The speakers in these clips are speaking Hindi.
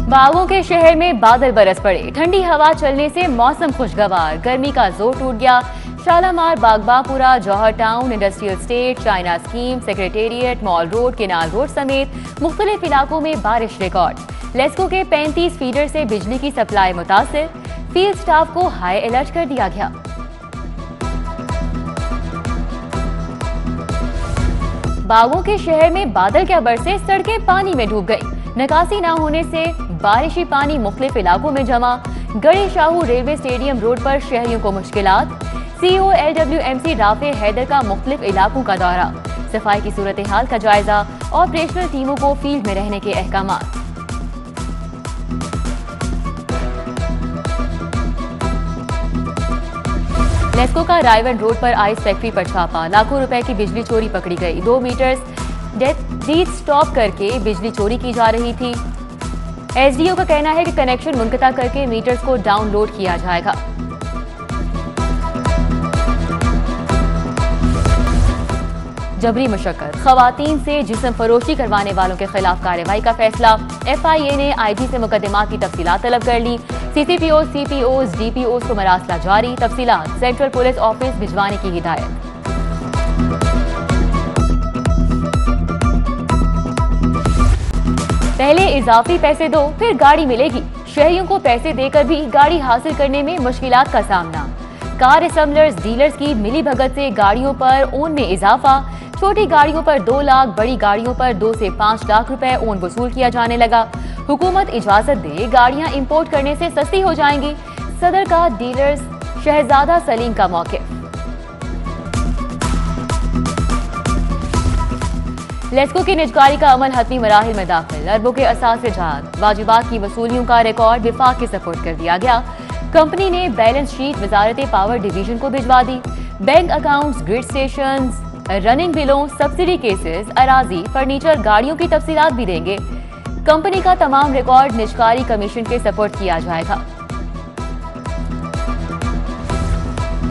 बागों के शहर में बादल बरस पड़े, ठंडी हवा चलने से मौसम खुशगवार, गर्मी का जोर टूट गया। Shalamar, Baghbanpura, Johar town, industrial estate, China scheme, secretariat, mall road, canal road समेत मुख्तलिफ इलाकों में बारिश रिकॉर्ड। लेस्को के 35 फीडर से बिजली की सप्लाई मुतासिर, फील्ड स्टाफ को हाई अलर्ट कर दिया गया। बागों के शहर में बादल क्या बरसे, सड़कें पानी में डूब गई। निकासी न होने से बारिशी पानी मुख्तलिफ इलाकों में जमा। गढ़ी शाहू रेलवे स्टेडियम रोड पर शहरियों को मुश्किलात। सीईओ LWMC राफे हैदर का मुख्तलिफ इलाकों का दौरा, सफाई की सूरत हाल का जायजा, ऑपरेशनल टीमों को फील्ड में रहने के अहकामात। लेस्को का रायवन रोड पर आइस फैक्ट्री पर छापा, लाखों रुपए की बिजली चोरी पकड़ी गई। 2 मीटर्स डेथ स्टॉप करके बिजली चोरी की जा रही थी। SDO का कहना है कि कनेक्शन मुनक़ता करके मीटर्स को डाउनलोड किया जाएगा। जबरी मुशक्कत, खवातीन से जिस्म फरोशी करवाने वालों के खिलाफ कार्रवाई का फैसला। FIA ने IG से मुकदमात की तफसीलात तलब कर ली। CCPOs, CPOs, DPOs को मरासला जारी, तफसीलात सेंट्रल पुलिस ऑफिस भिजवाने की हिदायत। पहले इजाफी पैसे दो, फिर गाड़ी मिलेगी। शहरियों को पैसे देकर भी गाड़ी हासिल करने में मुश्किलात का सामना। कार असेंबलर्स डीलर्स की मिली भगत से गाड़ियों पर ओन में इजाफा। छोटी गाड़ियों पर 2 लाख, बड़ी गाड़ियों पर 2 से 5 लाख रुपए ओन वसूल किया जाने लगा। हुकूमत इजाजत दे, गाड़ियां इंपोर्ट करने से सस्ती हो जाएंगी। सदर का डीलर्स शहजादा सलीम का मौक़िफ़। लेस्को की निजकारी का अमल हतमी मराहिल में दाखिल, अरबों के असासे जहाज, वाजिबात की वसूलियों का रिकॉर्ड विफाक के सपोर्ट कर दिया गया। कंपनी ने बैलेंस शीट वजारत पावर डिवीजन को भिजवा दी। Bank accounts, grid station, running बिलों, सब्सिडी केसेस, अराजी, फर्नीचर, गाड़ियों की तफसीलात भी देंगे। कंपनी का तमाम रिकॉर्ड निजकारी कमीशन के सपोर्ट किया जाएगा।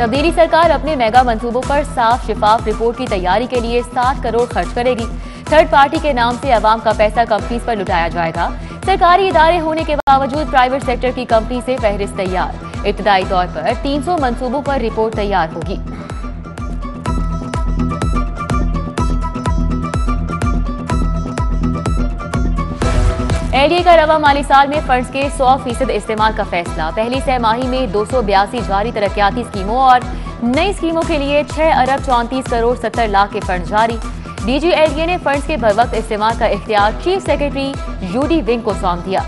तब्दीली सरकार अपने मेगा मंसूबों पर साफ शिफाफ रिपोर्ट की तैयारी के लिए 60 करोड़ खर्च करेगी। थर्ड पार्टी के नाम से अवाम का पैसा कंपनीज पर लुटाया जाएगा। सरकारी इदारे होने के बावजूद प्राइवेट सेक्टर की कंपनी से फहरिस्त तैयार। इब्तदाई तौर पर 300 मंसूबों पर रिपोर्ट तैयार होगी। LDA का रवा माली साल में फंड्स के 100% इस्तेमाल का फैसला। पहली सहमाही में 282 जारी तरक्याती स्कीमों और नई स्कीमों के लिए 6 अरब 34 करोड़ 70 लाख के फंड जारी। DG LDA ने फंड्स के बरवक्त इस्तेमाल का इख्तियार चीफ सेक्रेटरी UD विंग को सौंप दिया।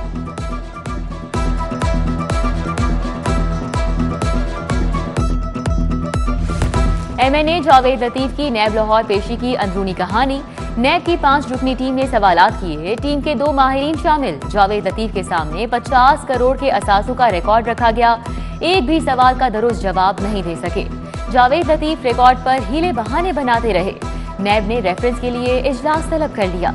MNA जावेद लतीफ की नैब लाहौर पेशी की अंदरूनी कहानी। नैब की 5 रुकनी टीम ने सवालात किए, टीम के 2 माहिरीन शामिल। जावेद लतीफ के सामने 50 करोड़ के असासों का रिकॉर्ड रखा गया, एक भी सवाल का दुरुस्त जवाब नहीं दे सके। जावेद लतीफ रिकॉर्ड पर हीले बहाने बनाते रहे। नैब ने रेफरेंस के लिए इजलास तलब कर लिया।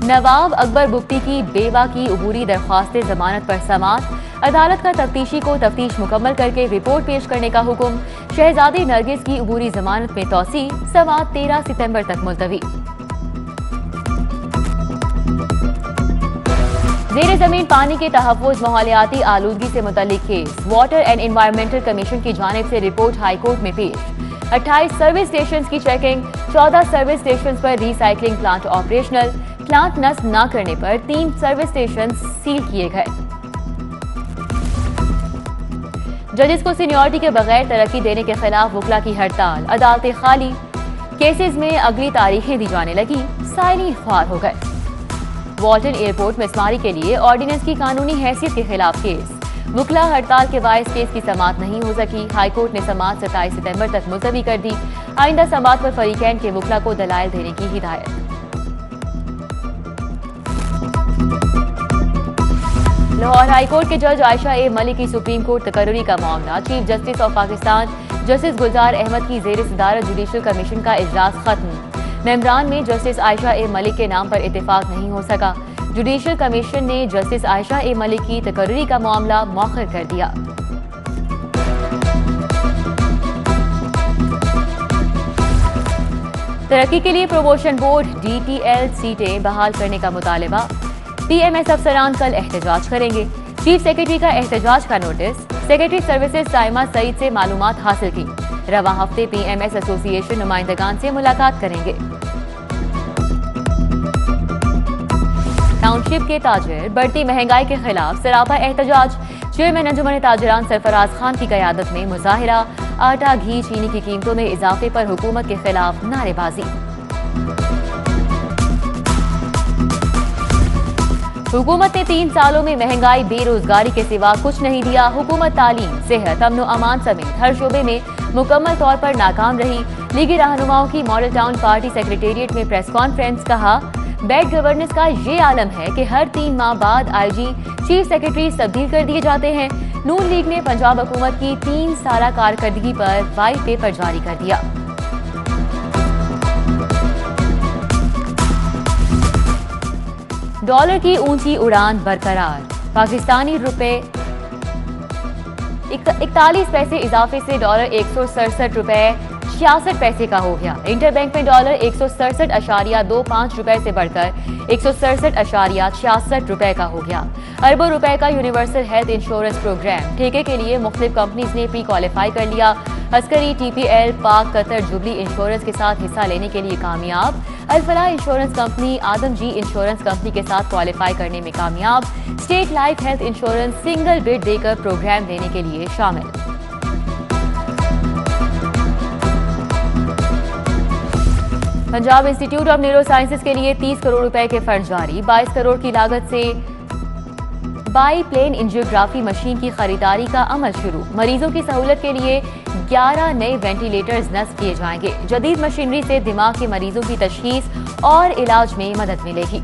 नवाब अकबर बुख्ती की बेवा की अबूरी दरख्वास्त जमानत पर समाअत। अदालत का तफ्तीशी को तफ्तीश मुकम्मल करके रिपोर्ट पेश करने का हुक्म। शहजादी नरगिस की अबूरी जमानत में तौसी, समाअत 13 सितंबर तक मुलतवी। ज़ेरे ज़मीन पानी के तहफ़्फ़ुज़, माहौलियाती आलूदगी से मुतल्लिक केस। वाटर एंड एनवायरमेंटल कमीशन की जानिब से रिपोर्ट हाईकोर्ट में पेश। 28 सर्विस स्टेशन की चेकिंग, 14 सर्विस स्टेशन पर रिसाइकलिंग प्लांट ऑपरेशनल। प्लांट नस्ब न करने पर 3 सर्विस स्टेशन सील किए गए। जजेस को सीनियरिटी के बगैर तरक्की देने के खिलाफ वकला की हड़ताल, अदालतें खाली। केसेस में अगली तारीखें दी जाने लगी, साइलिन ख्वार हो गए। वाल्टन एयरपोर्ट मिसमारी के लिए ऑर्डिनेंस की कानूनी हैसियत के खिलाफ केस। वकला हड़ताल के बायस केस की समाअत नहीं हो सकी। हाईकोर्ट ने समाअत 27 सितंबर तक मुलतवी कर दी। आइंदा समाअत पर फरीकैन के वकला को दलाइल देने की हिदायत। लाहौर हाईकोर्ट के जज आयशा ए मलिक की सुप्रीम कोर्ट तकर्री का मामला। Chief justice of Pakistan justice Gulzar Ahmed की ज़ेर सदारत जुडिशल कमीशन का इजलास खत्म। मेंबरान में जस्टिस आयशा ए मलिक के नाम पर इत्तेफाक नहीं हो सका। जुडिशल कमीशन ने जस्टिस आयशा ए मलिक की तकर्री का मामला मौखर कर दिया। तरक्की के लिए प्रमोशन बोर्ड DTL सीटें बहाल करने का मुतालबा। PMS अफसरान कल एहतजाज करेंगे। चीफ सेक्रेटरी का एहतजाज का notice. Secretary services Saima Saeed से मालूमात हासिल की। रवा हफ्ते PMS एसोसिएशन नुमाइंदगान से मुलाकात करेंगे। टाउनशिप के ताजिर बढ़ती महंगाई के खिलाफ सरापा एहतजाज। चेयरमैन अंजुमन ताजिरान सरफराज खान की क़यादत में मुजाहिरा। आटा, घी, चीनी की कीमतों में इजाफे पर हुकूमत के खिलाफ नारेबाजी। हुकूमत ने 3 सालों में महंगाई, बेरोजगारी के सिवा कुछ नहीं दिया। हुकूमत तालीम, सेहत, अमन अमान समेत हर शोबे में मुकम्मल तौर पर नाकाम रही। लीगी रहनुमाओं की मॉडल टाउन पार्टी सेक्रेटेरिएट में प्रेस कॉन्फ्रेंस। कहा, बैड गवर्नेंस का ये आलम है कि हर 3 माह बाद IG, चीफ सेक्रेटरी तब्दील कर दिए जाते हैं। नून लीग ने पंजाब हुकूमत की 3 साला कारकर्दगी पर वाइट पेपर जारी कर दिया। डॉलर की ऊंची उड़ान बरकरार। पाकिस्तानी रुपए 41 पैसे इजाफे से डॉलर 167 रुपए 66 पैसे का हो गया। इंटरबैंक में डॉलर 167.25 रुपए से बढ़कर 167.66 रुपए का हो गया। अरबों रुपए का यूनिवर्सल हेल्थ इंश्योरेंस प्रोग्राम ठेके के लिए मुख्तलिफ कंपनीज ने प्री क्वालिफाई कर लिया। अस्करी, TPL, पाक, कतर, जुबली इंश्योरेंस के साथ हिस्सा लेने के लिए कामयाब। Al Falah insurance company, आदमजी insurance company के साथ क्वालिफाई करने में कामयाब। State life health insurance single bid देकर प्रोग्राम देने के लिए शामिल। Punjab institute of neuro sciences के लिए 30 करोड़ रुपए के फंड जारी। 22 करोड़ की लागत से बाई प्लेन एंजियोग्राफी मशीन की खरीदारी का अमल शुरू। मरीजों की सहूलत के लिए 11 नए वेंटिलेटर्स नस्ब किए जाएंगे। जदीद मशीनरी से दिमाग के मरीजों की तशखीस और इलाज में मदद मिलेगी।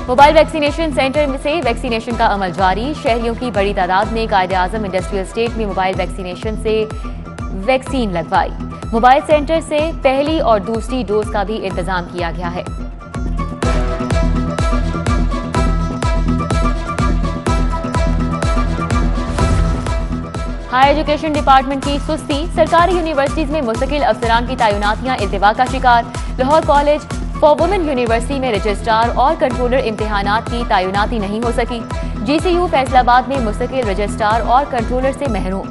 मोबाइल वैक्सीनेशन सेंटर से वैक्सीनेशन का अमल जारी। शहरियों की बड़ी तादाद ने कायदे-आज़म इंडस्ट्रियल स्टेट में मोबाइल वैक्सीनेशन से वैक्सीन लगवाई। मोबाइल सेंटर से पहली और दूसरी डोज का भी इंतजाम किया गया है। हायर एजुकेशन डिपार्टमेंट की सुस्ती। सरकारी यूनिवर्सिटीज में मुस्तकिल अफसरान की तैनातियां इल्तिवा का शिकार। Lahore college for women university में रजिस्ट्रार और कंट्रोलर इम्तिहानात की तैनाती नहीं हो सकी। GCU फैसलाबाद में मुस्तकिल रजिस्ट्रार और कंट्रोलर से महरूम।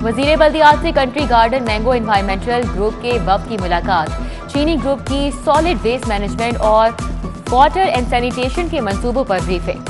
वजीर बल्दियात से country garden mango environmental group के वफ्द की मुलाकात। चीनी ग्रुप की सॉलिड वेस्ट मैनेजमेंट और वाटर एंड सैनिटेशन के मंसूबों पर ब्रीफिंग।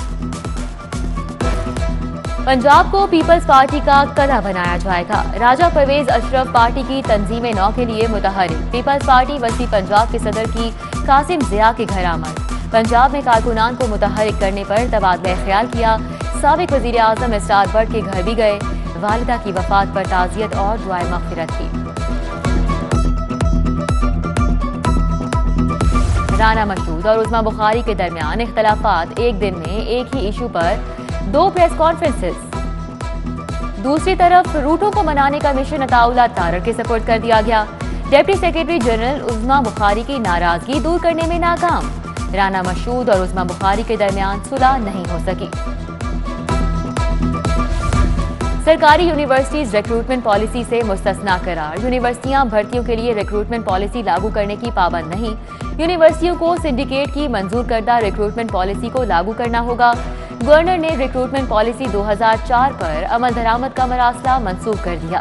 पंजाब को पीपल्स पार्टी का कदा बनाया जाएगा। राजा परवेज अशरफ पार्टी की तंजीम नौ के लिए मुतहरिक। पीपल्स पार्टी वसी पंजाब के सदर की कासिम जिया के घर आमद। पंजाब में कारकुनान को मुतहरिक करने पर तबादला ख्याल किया। साबिक वजीर आजम स्टार बट के घर भी गए। वालिदा की वफात पर ताज़ियत और दुआए मग़फ़िरत की। राना मशहूद और उस्मा बुखारी के दरमियान इख्तलाफात। एक दिन में एक ही इशू पर 2 प्रेस कॉन्फ्रेंसेस। दूसरी तरफ रूटों को मनाने का मिशन अताउल्लाह तारर के सपोर्ट कर दिया गया। डिप्टी सेक्रेटरी जनरल उस्मा बुखारी की नाराजगी दूर करने में नाकाम। राना मशहूद और उस्मा बुखारी के दरमियान सुलह नहीं हो सकी। सरकारी यूनिवर्सिटीज रिक्रूटमेंट पॉलिसी से मुस्तस्ना करार। यूनिवर्सिटियां भर्तियों के लिए रिक्रूटमेंट पॉलिसी लागू करने की पाबंद नहीं। यूनिवर्सिटियों को सिंडिकेट की मंजूर करदा रिक्रूटमेंट पॉलिसी को लागू करना होगा। गवर्नर ने रिक्रूटमेंट पॉलिसी 2004 पर अमल दरामद का मरासला मंसूख कर दिया।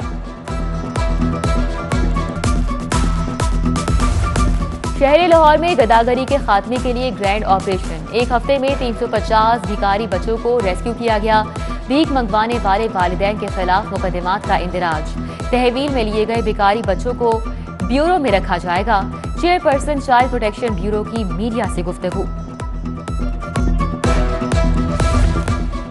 शहर लाहौर में गदागरी के खात्मे के लिए ग्रैंड ऑपरेशन। एक हफ्ते में 350 भिखारी बच्चों को रेस्क्यू किया गया। भीख मंगवाने वाले वालिदैन के खिलाफ मुकदमात का इंदिराज। तहवील में लिए गए भिखारी बच्चों को ब्यूरो में रखा जाएगा। चेयरपर्सन चाइल्ड प्रोटेक्शन ब्यूरो की मीडिया से गुफ्तगू।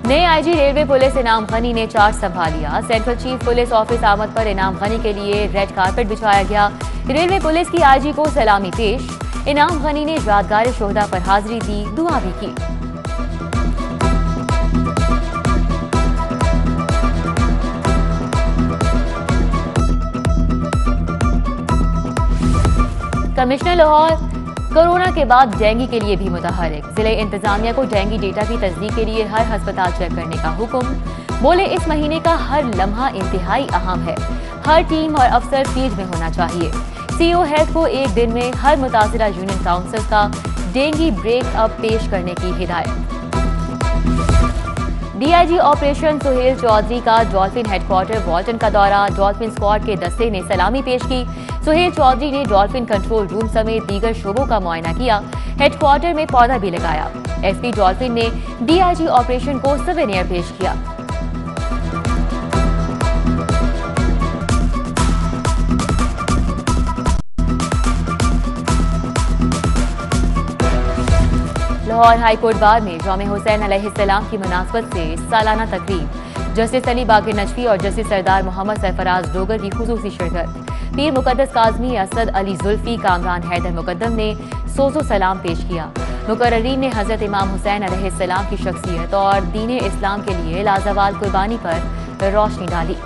नए IG railway police Inam Ghani ने चार्ज संभालिया। सेंट्रल चीफ पुलिस ऑफिस आमद पर इनाम गनी के लिए रेड कारपेट बिछाया गया। रेलवे पुलिस की IG को सलामी पेश। इनाम गनी ने यादगार शोहदा पर हाजिरी दी, दुआ भी की। कमिश्नर लाहौर कोरोना के बाद डेंगू के लिए भी मुतहरिक। जिले इंतजामिया को डेंगू डेटा की तस्दीक के लिए हर अस्पताल चेक करने का हुक्म। बोले इस महीने का हर लम्हा इंतहाई अहम है। हर टीम और अफसर फील्ड में होना चाहिए। सीओ हेल्थ को एक दिन में हर मुतासिरा यूनियन काउंसिल का डेंगू ब्रेकअप पेश करने की हिदायत। डीआईजी ऑपरेशन सुहेल चौधरी का डॉल्फिन हेडक्वार्टर वॉल्टन का दौरा। डॉल्फिन स्क्वाड के दस्ते ने सलामी पेश की। सुहेल चौधरी ने डॉल्फिन कंट्रोल रूम समेत दीगर शोबों का मुआयना किया। हेडक्वार्टर में पौधा भी लगाया। एसपी डॉल्फिन ने डीआईजी ऑपरेशन को सवेनियर पेश किया। लाहौर हाईकोर्ट बार में इमाम हुसैन अलैहिस्सलाम की मुनासबत से सालाना तकरीब। जस्टिस अली बाकिर नजफी और जस्टिस सरदार मोहम्मद सरफराज डोगर की खुसूसी शिरकत। पीर मुकद्दस काज़मी असद अली जुल्फी कामरान हैदर मुकद्दम ने सोजो सलाम पेश किया। मुकर्ररीन ने हजरत इमाम हुसैन अलैहिस्सलाम की शख्सियत और दीन इस्लाम के लिए लाजवाल कुर्बानी पर रोशनी डाली।